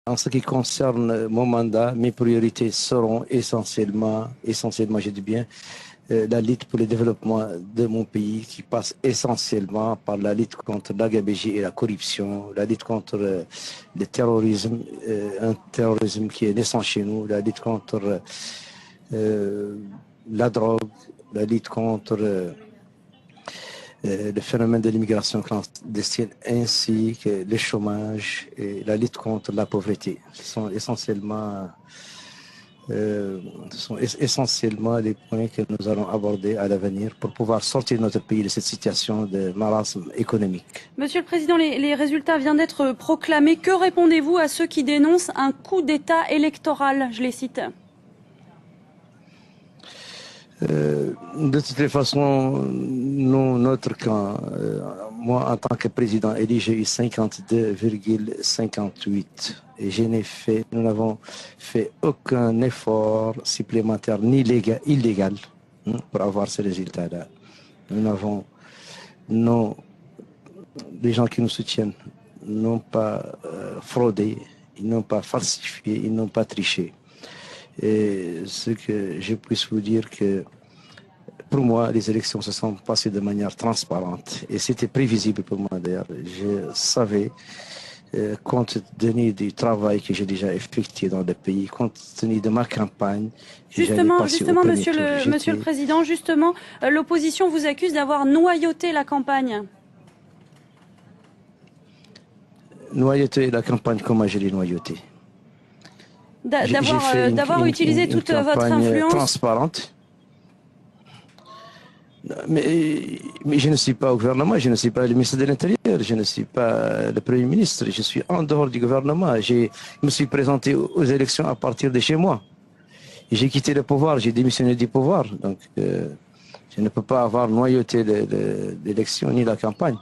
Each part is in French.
En ce qui concerne mon mandat, mes priorités seront essentiellement, je dis bien, la lutte pour le développement de mon pays qui passe essentiellement par la lutte contre la gabegie et la corruption, la lutte contre le terrorisme, un terrorisme qui est naissant chez nous, la lutte contre la drogue, la lutte contre le phénomène de l'immigration clandestine ainsi que le chômage et la lutte contre la pauvreté. Ce sont essentiellement les points que nous allons aborder à l'avenir pour pouvoir sortir notre pays de cette situation de marasme économique. Monsieur le Président, les résultats viennent d'être proclamés. Que répondez-vous à ceux qui dénoncent un coup d'État électoral? Je les cite. De toutes les façons, nous, notre camp, moi en tant que président élu, j'ai eu 52,58 et nous n'avons fait aucun effort supplémentaire ni illégal pour avoir ces résultats-là. Les gens qui nous soutiennent n'ont pas fraudé, ils n'ont pas falsifié, ils n'ont pas triché. Et ce que je puisse vous dire que pour moi, les élections se sont passées de manière transparente et c'était prévisible pour moi d'ailleurs. Je savais, compte tenu du travail que j'ai déjà effectué dans le pays, compte tenu de ma campagne. Justement, Monsieur le Président, justement, l'opposition vous accuse d'avoir noyauté la campagne. Noyauté la campagne, comment je l'ai noyautée? D'avoir utilisé toute votre influence transparente. Mais je ne suis pas au gouvernement, je ne suis pas le ministre de l'Intérieur, je ne suis pas le Premier ministre, je suis en dehors du gouvernement. Je me suis présenté aux élections à partir de chez moi. J'ai quitté le pouvoir, j'ai démissionné du pouvoir. Donc je ne peux pas avoir noyauté l'élection ni la campagne.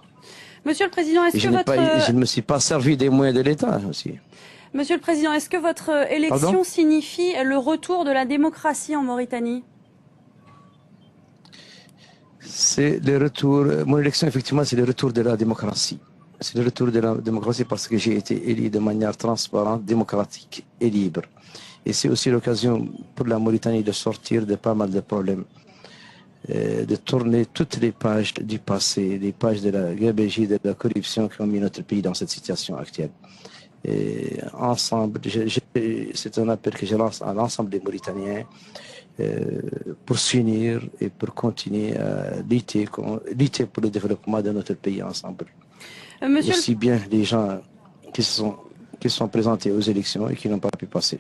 Monsieur le Président, je ne me suis pas servi des moyens de l'État aussi. Monsieur le Président, est-ce que votre élection signifie le retour de la démocratie en Mauritanie? C'est le retour, mon élection effectivement c'est le retour de la démocratie. C'est le retour de la démocratie parce que j'ai été élu de manière transparente, démocratique et libre. Et c'est aussi l'occasion pour la Mauritanie de sortir de pas mal de problèmes, de tourner toutes les pages du passé, les pages de la gabegie, de la corruption qui ont mis notre pays dans cette situation actuelle. Et ensemble, c'est un appel que je lance à l'ensemble des Mauritaniens pour s'unir et pour continuer à lutter pour le développement de notre pays ensemble. Aussi bien les gens qui se sont présentés aux élections et qui n'ont pas pu passer.